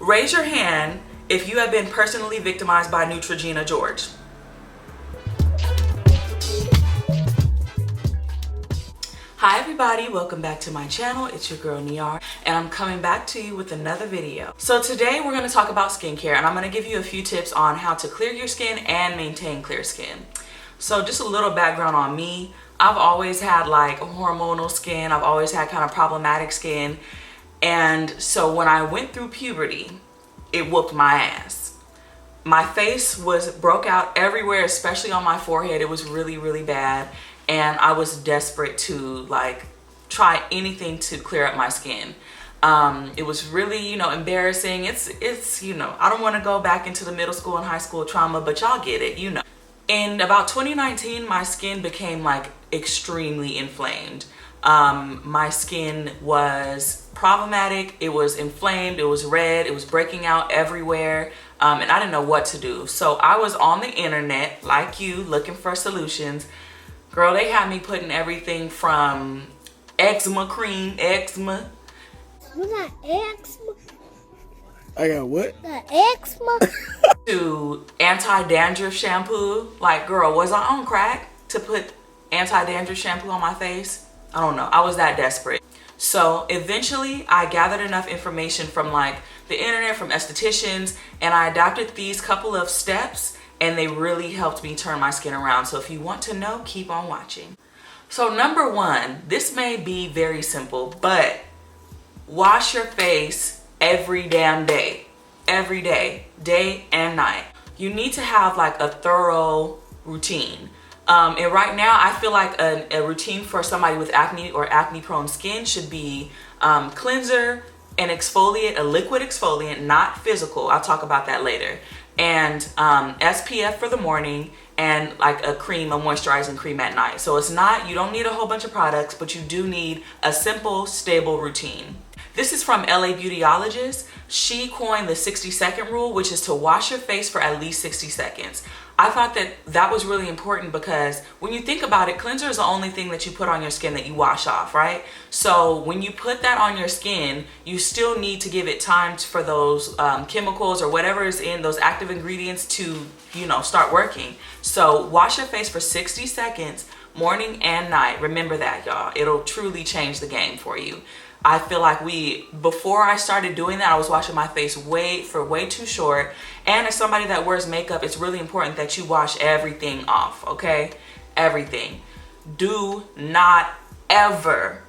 Raise your hand if you have been personally victimized by Neutrogena George. Hi everybody, welcome back to my channel. It's your girl Niarah, and I'm coming back to you with another video. So today we're going to talk about skincare, and I'm going to give you a few tips on how to clear your skin and maintain clear skin. So just a little background on me. I've always had like hormonal skin. I've always had kind of problematic skin. And so when I went through puberty, it whooped my ass. My face broke out everywhere, especially on my forehead. It was really, really bad. And I was desperate to like try anything to clear up my skin. It was really, embarrassing. It's, I don't want to go back into the middle school and high school trauma, but y'all get it, In about 2019, my skin became like extremely inflamed. My skin was problematic. It was inflamed. It was red. It was breaking out everywhere. And I didn't know what to do. So I was on the internet, like you, looking for solutions. Girl, they had me putting everything from eczema cream, eczema. You got eczema? I got what? Got eczema? To anti-dandruff shampoo. Like, girl, was I on crack to put anti-dandruff shampoo on my face? I don't know. I was that desperate. So eventually I gathered enough information from like the internet, from estheticians, and I adapted these couple of steps, and they really helped me turn my skin around. So if you want to know, keep on watching. So number one, this may be very simple, but wash your face every damn day. Every day, day and night. You need to have like a thorough routine. And right now I feel like a routine for somebody with acne or acne prone skin should be cleanser, an exfoliant, a liquid exfoliant, not physical. I'll talk about that later. And SPF for the morning, and like a cream, a moisturizing cream at night. So it's not, you don't need a whole bunch of products, but you do need a simple, stable routine. This is from LA Beautyologist. She coined the 60-second rule, which is to wash your face for at least 60 seconds. I thought that was really important because when you think about it, cleanser is the only thing that you put on your skin that you wash off, right? So when you put that on your skin, you still need to give it time for those chemicals or whatever is in those active ingredients to, start working. So wash your face for 60 seconds, morning and night. Remember that, y'all. It'll truly change the game for you. I feel like before I started doing that, I was washing my face way too short. And as somebody that wears makeup, it's really important that you wash everything off, okay? Everything. Do not ever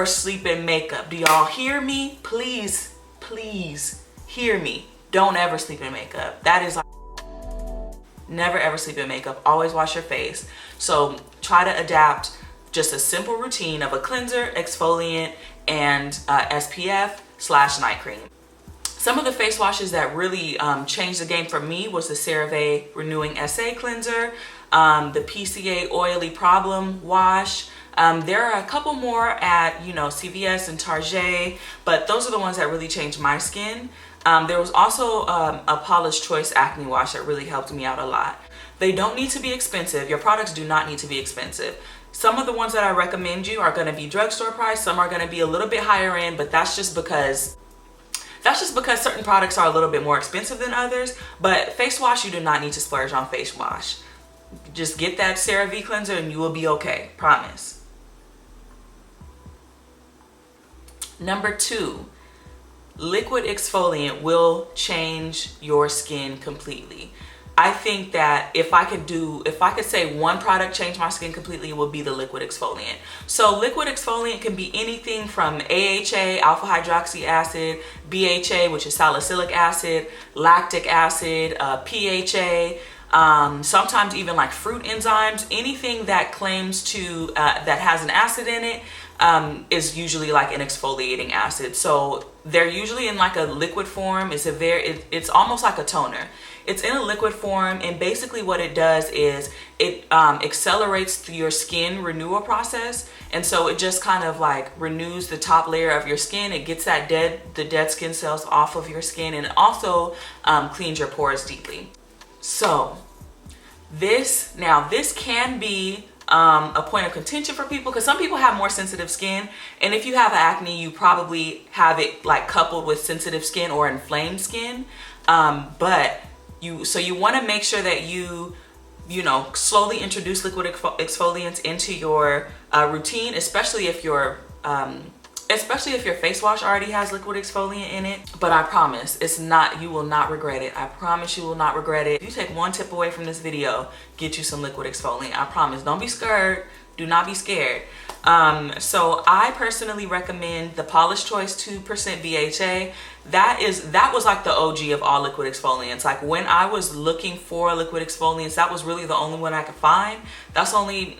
sleep in makeup. Do y'all hear me? Please hear me. Don't ever sleep in makeup. That is like, never ever sleep in makeup. Always wash your face. So try to adapt just a simple routine of a cleanser, exfoliant, and SPF/night cream. Some of the face washes that really changed the game for me was the CeraVe Renewing SA Cleanser, the PCA Oily Problem Wash. There are a couple more at, CVS and Target, but those are the ones that really changed my skin. There was also a Paula's Choice Acne Wash that really helped me out a lot. They don't need to be expensive. Your products do not need to be expensive. Some of the ones that I recommend you are going to be drugstore price. Some are going to be a little bit higher end, but that's just because certain products are a little bit more expensive than others. But face wash, you do not need to splurge on face wash. Just get that CeraVe cleanser and you will be okay. Promise. Number two, liquid exfoliant will change your skin completely. I think that if I could say one product changed my skin completely, it would be the liquid exfoliant. So liquid exfoliant can be anything from AHA, alpha hydroxy acid, BHA, which is salicylic acid, lactic acid, PHA, sometimes even like fruit enzymes. Anything that claims to, that has an acid in it, is usually like an exfoliating acid. So they're usually in like a liquid form. It's almost like a toner. It's in a liquid form, and basically what it does is it accelerates your skin renewal process, and so it just kind of like renews the top layer of your skin. It gets the dead skin cells off of your skin, and it also cleans your pores deeply. So this can be a point of contention for people, because some people have more sensitive skin, and if you have acne, you probably have it like coupled with sensitive skin or inflamed skin. But you want to make sure that you slowly introduce liquid exfoliants into your routine, especially if your face wash already has liquid exfoliant in it. But I promise, you will not regret it. I promise you will not regret it. If you take one tip away from this video, get you some liquid exfoliant. I promise. Don't be scared. Do not be scared. So I personally recommend the Polish Choice 2% BHA. That was like the OG of all liquid exfoliants. Like when I was looking for liquid exfoliants, that was really the only one I could find. That's only,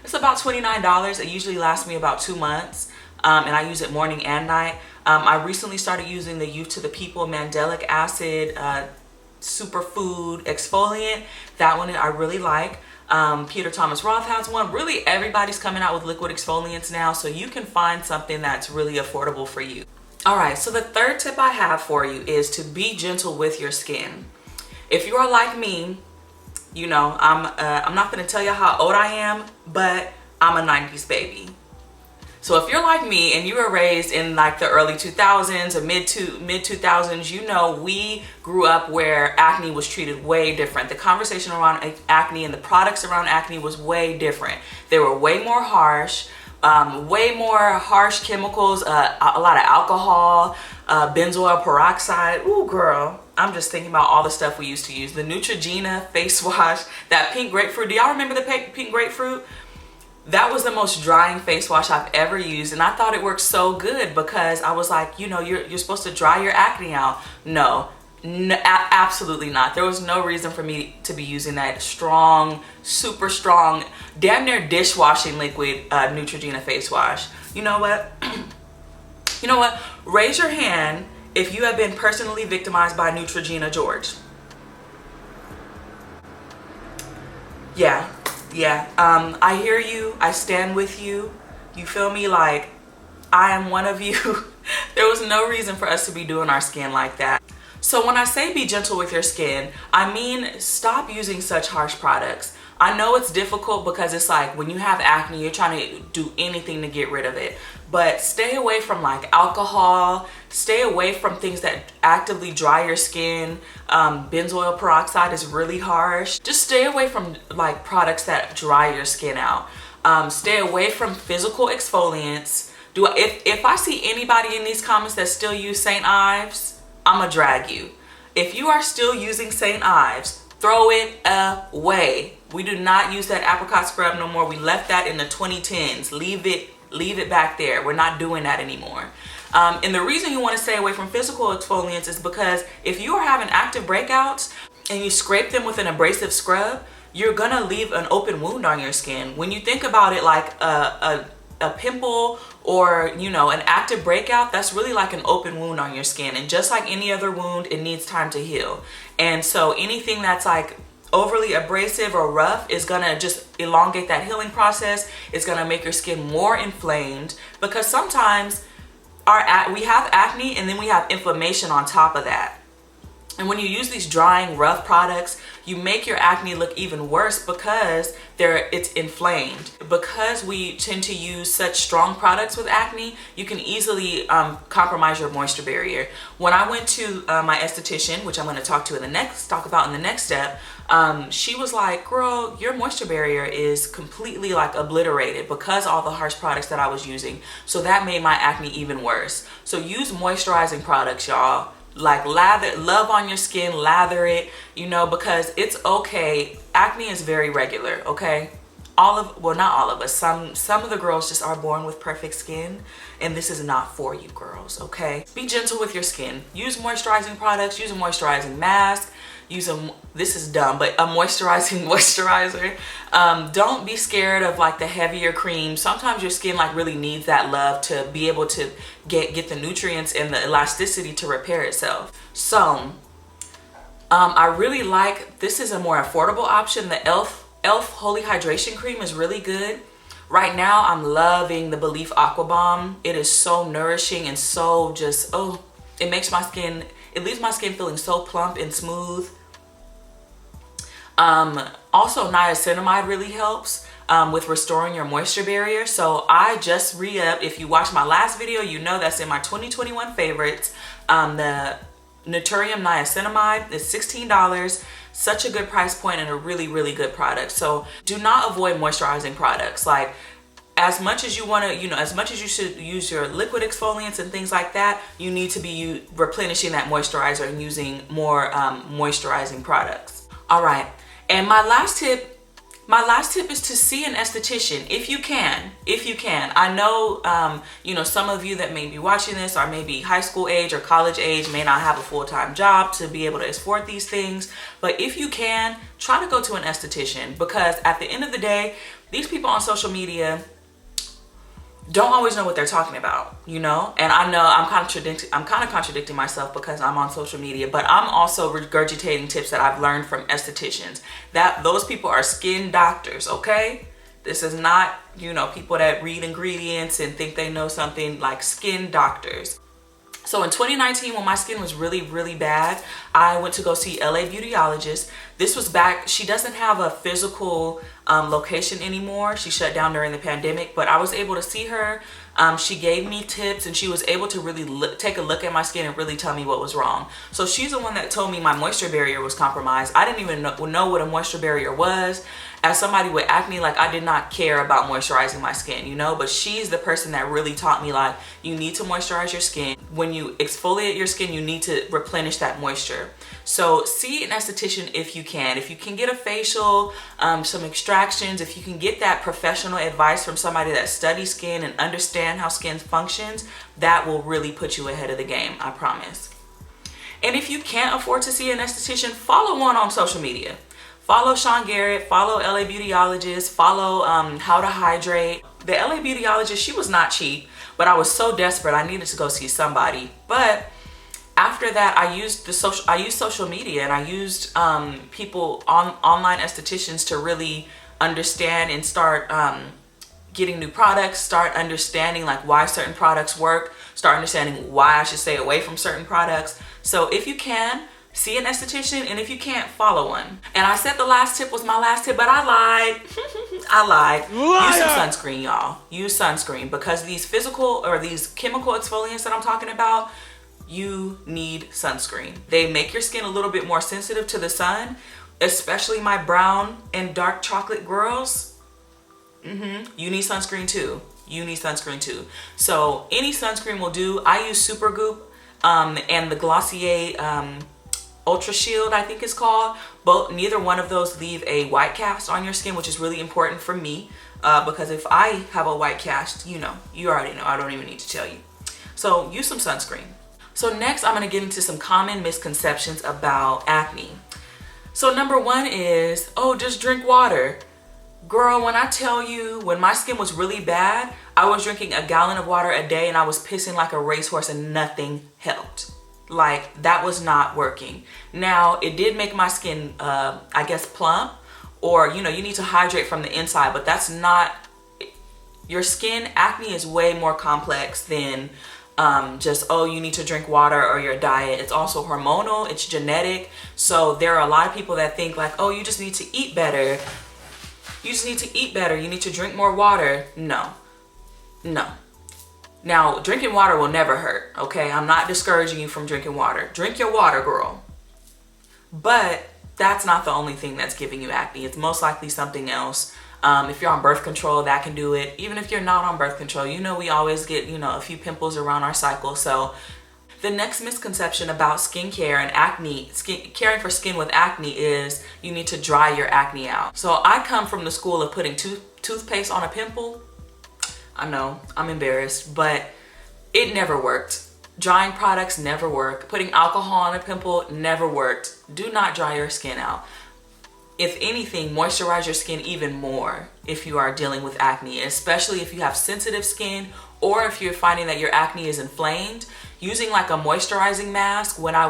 it's about $29. It usually lasts me about 2 months. And I use it morning and night. I recently started using the Youth to the People Mandelic Acid Superfood Exfoliant. That one I really like. Peter Thomas Roth has one. Really, everybody's coming out with liquid exfoliants now, so you can find something that's really affordable for you. All right, so the third tip I have for you is to be gentle with your skin. If you are like me, I'm not going to tell you how old I am, but I'm a 90s baby. So if you're like me and you were raised in like the early 2000s or mid 2000s, we grew up where acne was treated way different. The conversation around acne and the products around acne was way different. They were way more harsh chemicals, a lot of alcohol, benzoyl peroxide. Ooh, girl. I'm just thinking about all the stuff we used to use. The Neutrogena face wash, that pink grapefruit. Do y'all remember the pink grapefruit? That was the most drying face wash I've ever used, and I thought it worked so good because I was like, you're supposed to dry your acne out. No, absolutely not. There was no reason for me to be using that strong, super strong, damn near dishwashing liquid Neutrogena face wash. You know what? Raise your hand if you have been personally victimized by Neutrogena, George. Yeah, I hear you. I stand with you. You feel me? Like, I am one of you. There was no reason for us to be doing our skin like that. So when I say be gentle with your skin, I mean stop using such harsh products. I know it's difficult because it's like when you have acne, you're trying to do anything to get rid of it. But stay away from like alcohol, stay away from things that actively dry your skin. Benzoyl peroxide is really harsh. Just stay away from like products that dry your skin out. Stay away from physical exfoliants. If I see anybody in these comments that still use St. Ives, I'ma drag you. If you are still using St. Ives, throw it away. We do not use that apricot scrub no more. We left that in the 2010s. Leave it back there. We're not doing that anymore. And the reason you want to stay away from physical exfoliants is because if you are having active breakouts and you scrape them with an abrasive scrub, you're gonna leave an open wound on your skin. When you think about it like a pimple or an active breakout, that's really like an open wound on your skin, and just like any other wound, it needs time to heal. And so anything that's like overly abrasive or rough is gonna just elongate that healing process. It's gonna make your skin more inflamed, because sometimes we have acne and then we have inflammation on top of that. And when you use these drying, rough products, you make your acne look even worse because it's inflamed. Because we tend to use such strong products with acne, you can easily compromise your moisture barrier. When I went to my esthetician, which I'm going to talk about in the next step, she was like, girl, your moisture barrier is completely like obliterated because all the harsh products that I was using. So that made my acne even worse. So use moisturizing products, y'all. Like love on your skin, lather it, because it's okay. Acne is very regular, okay? Not all of us. Some of the girls just are born with perfect skin, and this is not for you girls, okay? Be gentle with your skin. Use moisturizing products, use a moisturizing mask, this is dumb, but a moisturizing moisturizer. Don't be scared of like the heavier cream. Sometimes your skin like really needs that love to be able to get the nutrients and the elasticity to repair itself. So I really like, this is a more affordable option. The Elf Holy Hydration Cream is really good. Right now I'm loving the Belief Aqua Bomb. It is so nourishing and so just, it leaves my skin feeling so plump and smooth. Also niacinamide really helps. with restoring your moisture barrier. So I just re-upped. If you watched my last video, you know that's in my 2021 favorites. The Neterium niacinamide is $16. Such a good price point and a really, really good product. So do not avoid moisturizing products. Like, as much as you want to, as much as you should use your liquid exfoliants and things like that, you need to be replenishing that moisturizer and using more moisturizing products. All right, and my last tip is to see an esthetician if you can. I know, some of you that may be watching this are maybe high school age or college age, may not have a full-time job to be able to afford these things. But if you can, try to go to an esthetician, because at the end of the day, these people on social media don't always know what they're talking about, and I know I'm kind of contradicting myself because I'm on social media, but I'm also regurgitating tips that I've learned from estheticians. That those people are skin doctors, okay? This is not, people that read ingredients and think they know something. Like, skin doctors. So in 2019, when my skin was really, really bad, I went to go see LA Beautyologist. This was back, she doesn't have a physical location anymore. She shut down during the pandemic, but I was able to see her. She gave me tips, and she was able to really take a look at my skin and really tell me what was wrong. So she's the one that told me my moisture barrier was compromised. I didn't even know what a moisture barrier was. As somebody with acne, like, I did not care about moisturizing my skin, but she's the person that really taught me, like, you need to moisturize your skin. When you exfoliate your skin, you need to replenish that moisture. So see an esthetician if you can. If you can get a facial, some extractions, if you can get that professional advice from somebody that studies skin and understand how skin functions, that will really put you ahead of the game, I promise. And if you can't afford to see an esthetician, follow one on social media. Follow Sean Garrett, follow LA Beautyologist, follow How to Hydrate. The LA Beautyologist, she was not cheap, but I was so desperate I needed to go see somebody. But after that, I used social media, and I used online estheticians to really understand and start getting new products, start understanding like why certain products work, start understanding why I should stay away from certain products. So if you can, see an esthetician, and if you can't, follow one. And I said the last tip was my last tip, but I lied. I lied. Use some sunscreen, y'all. Use sunscreen, because these physical or these chemical exfoliants that I'm talking about, you need sunscreen. They make your skin a little bit more sensitive to the sun, especially my brown and dark chocolate girls. You need sunscreen too. So any sunscreen will do. I use Supergoop and the Glossier Ultra Shield, I think it's called. Neither one of those leave a white cast on your skin, which is really important for me, because if I have a white cast, you already know. I don't even need to tell you. So use some sunscreen. So next, I'm going to get into some common misconceptions about acne. So number one is, oh, just drink water. Girl, when I tell you, when my skin was really bad, I was drinking a gallon of water a day and I was pissing like a racehorse and nothing helped. Like, that was not working. Now, it did make my skin, I guess, plump, or, you need to hydrate from the inside, but that's not, your skin, acne is way more complex than just, oh, you need to drink water or your diet. It's also hormonal, it's genetic. So there are a lot of people that think like, oh, you just need to eat better. You need to drink more water. No. Now, drinking water will never hurt, okay? I'm not discouraging you from drinking water. Drink your water, girl. But that's not the only thing that's giving you acne. It's most likely something else. If you're on birth control, that can do it. Even if you're not on birth control, we always get, a few pimples around our cycle. So the next misconception about skincare and acne, caring for skin with acne, is you need to dry your acne out. So I come from the school of putting toothpaste on a pimple. I know, I'm embarrassed, but it never worked. Drying products never work. Putting alcohol on a pimple never worked. Do not dry your skin out. If anything, moisturize your skin even more if you are dealing with acne, especially if you have sensitive skin, or if you're finding that your acne is inflamed. Using like a moisturizing mask when I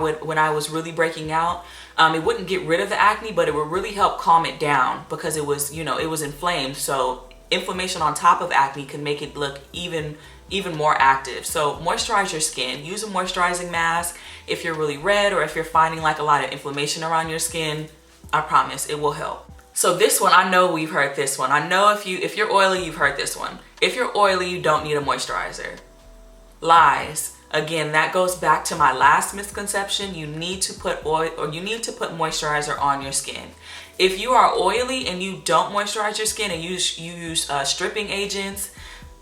was really breaking out, it wouldn't get rid of the acne, but it would really help calm it down, because it was, it was inflamed. So inflammation on top of acne can make it look even more active. So moisturize your skin. Use a moisturizing mask if you're really red, or if you're finding like a lot of inflammation around your skin. I promise it will help. So this one, I know we've heard this one. I know if you're oily, you've heard this one. If you're oily, you don't need a moisturizer. Lies. Again, that goes back to my last misconception. You need to put oil, or you need to put moisturizer on your skin. If you are oily and you don't moisturize your skin and you use stripping agents,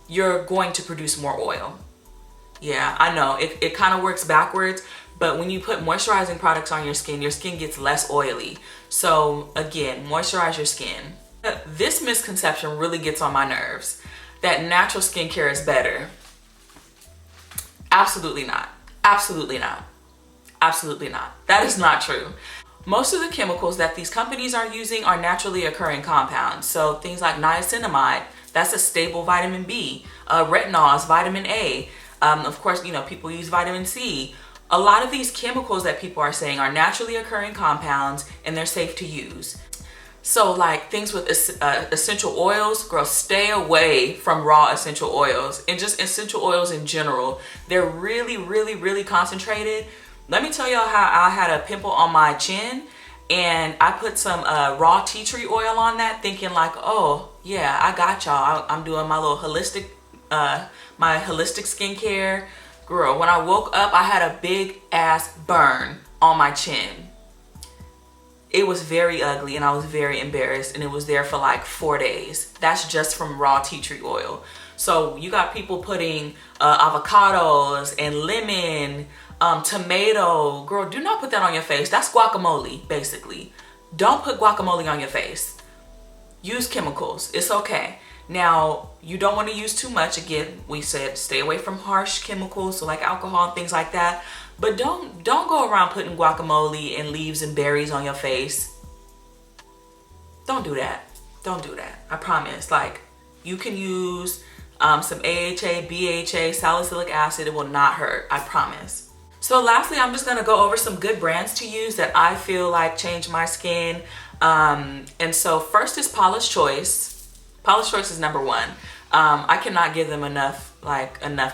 you're going to produce more oil. Yeah, I know it kind of works backwards, but when you put moisturizing products on your skin gets less oily. So again, moisturize your skin. This misconception really gets on my nerves, that natural skincare is better. Absolutely not. Absolutely not. Absolutely not. That is not true. Most of the chemicals that these companies are using are naturally occurring compounds. So things like niacinamide, that's a stable vitamin B. Retinol is vitamin A. Of course, you know, people use vitamin C. A lot of these chemicals that people are saying are naturally occurring compounds and they're safe to use. So like things with essential oils, girl, stay away from raw essential oils, and just essential oils in general. They're really, really, really concentrated. Let me tell y'all how I had a pimple on my chin and I put some raw tea tree oil on that, thinking like, oh yeah, I got y'all. I'm doing my little holistic, my holistic skincare. Girl, when I woke up, I had a big ass burn on my chin. It was very ugly and I was very embarrassed, and it was there for like 4 days. That's just from raw tea tree oil. So you got people putting avocados and lemon, tomato. Girl, do not put that on your face. That's guacamole, basically. Don't put guacamole on your face. Use chemicals. It's okay. Now, you don't want to use too much. Again, we said stay away from harsh chemicals, so like alcohol and things like that. But don't go around putting guacamole and leaves and berries on your face. Don't do that. Don't do that. I promise. Like, you can use some AHA, BHA, salicylic acid. It will not hurt. I promise. So lastly, I'm just going to go over some good brands to use that I feel like changed my skin. And so first is Paula's Choice. Paula's Choice is number one. I cannot give them enough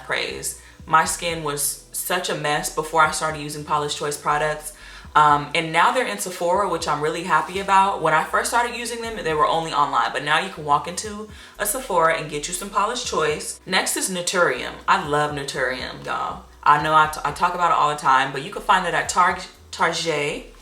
praise. My skin was such a mess before I started using Paula's Choice products. And now they're in Sephora, which I'm really happy about. When I first started using them, they were only online, but now you can walk into a Sephora and get you some Paula's Choice. Next is Neterium. I love Neterium, y'all. I know I talk about it all the time, but you can find it at Target.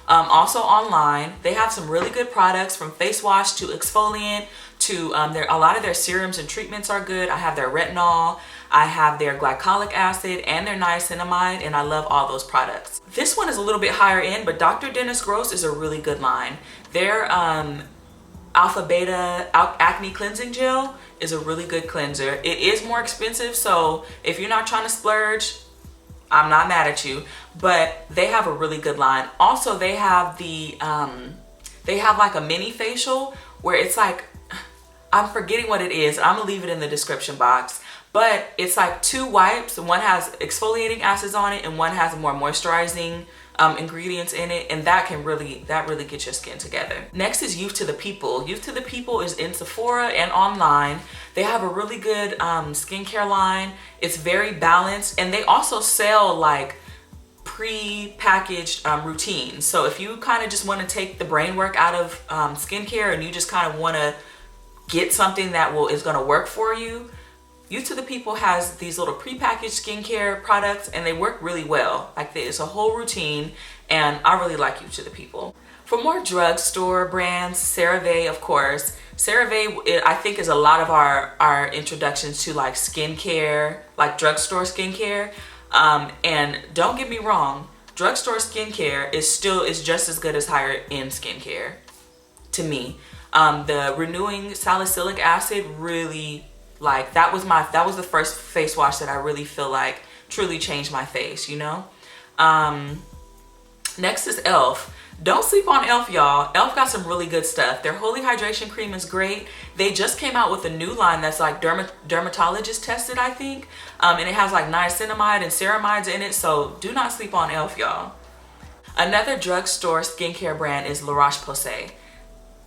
Also online. They have some really good products, from face wash to exfoliant to a lot of their serums and treatments are good. I have their retinol, I have their glycolic acid, and their niacinamide, and I love all those products. This one is a little bit higher end, but Dr. Dennis Gross is a really good line. Their Alpha Beta Acne Cleansing Gel is a really good cleanser. It is more expensive, so if you're not trying to splurge, I'm not mad at you, but they have a really good line. Also, they have they have like a mini facial where it's like, I'm forgetting what it is. I'm gonna leave it in the description box, but it's like 2 wipes. One has exfoliating acids on it and one has more moisturizing ingredients in it, and that really gets your skin together. Next is Youth to the People. Youth to the People is in Sephora and online. They have a really good skincare line. It's very balanced, and they also sell like pre-packaged routines. So if you kind of just want to take the brain work out of skincare and you just kind of want to get something that is going to work for you, Youth to the People has these little pre-packaged skincare products, and they work really well. Like, it's a whole routine, and I really like Youth to the People. For more drugstore brands, CeraVe, of course. CeraVe, I think, is a lot of our introductions to like skincare, like drugstore skincare. And don't get me wrong, drugstore skincare is just as good as higher end skincare to me. The renewing salicylic acid really, like, that was the first face wash that I really feel like truly changed my face, you know? Next is e.l.f. Don't sleep on e.l.f., y'all. e.l.f. got some really good stuff. Their Holy Hydration Cream is great. They just came out with a new line that's like dermatologist tested, I think. And it has like niacinamide and ceramides in it, so do not sleep on e.l.f., y'all. Another drugstore skincare brand is La Roche-Posay.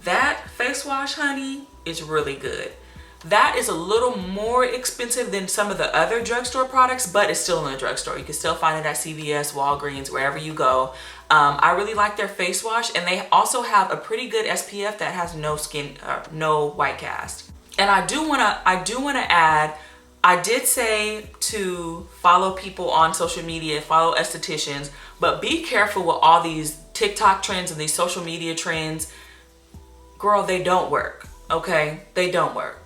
That face wash, honey, is really good. That is a little more expensive than some of the other drugstore products, but it's still in the drugstore. You can still find it at CVS, Walgreens, wherever you go. I really like their face wash, and they also have a pretty good SPF that has no white cast. And I do wanna add, I did say to follow people on social media, follow estheticians, but be careful with all these TikTok trends and these social media trends. Girl, they don't work, okay? They don't work.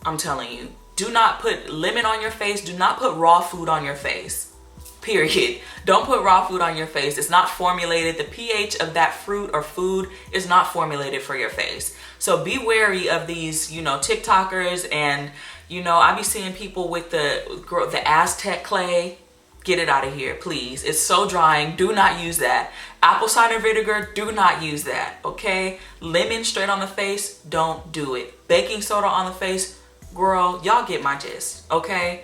I'm telling you. Do not put lemon on your face. Do not put raw food on your face. Period. Don't put raw food on your face. It's not formulated. The pH of that fruit or food is not formulated for your face. So be wary of these, you know, TikTokers, and, you know, I be seeing people with the Aztec clay. Get it out of here, please. It's so drying. Do not use that. Apple cider vinegar, do not use that, okay? Lemon straight on the face, don't do it. Baking soda on the face, girl, y'all get my gist, okay?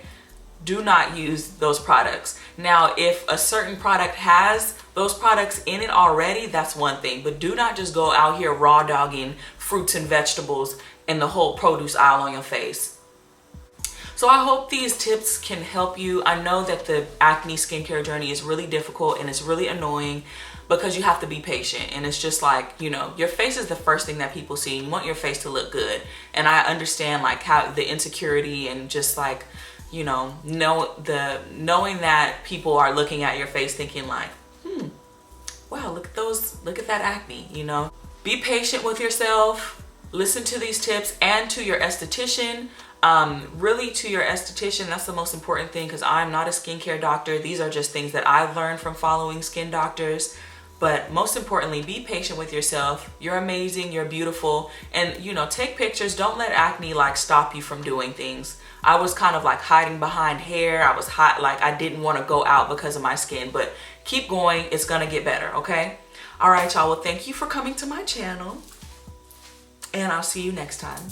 Do not use those products. Now, if a certain product has those products in it already, that's one thing. But do not just go out here raw dogging fruits and vegetables and the whole produce aisle on your face. So I hope these tips can help you. I know that the acne skincare journey is really difficult and it's really annoying because you have to be patient, and it's just like, you know, your face is the first thing that people see. You want your face to look good, and I understand like how the insecurity and just like, you know, knowing that people are looking at your face thinking like, wow, look at that acne, you know. Be patient with yourself. Listen to these tips, and to your esthetician. Really to your esthetician, that's the most important thing, because I'm not a skincare doctor. These are just things that I've learned from following skin doctors. But most importantly, be patient with yourself. You're amazing, you're beautiful, and, you know, take pictures. Don't let acne like stop you from doing things. I was kind of like hiding behind hair. I was hot, like I didn't want to go out because of my skin, but keep going. It's gonna get better, okay? All right, y'all. Well, thank you for coming to my channel, and I'll see you next time.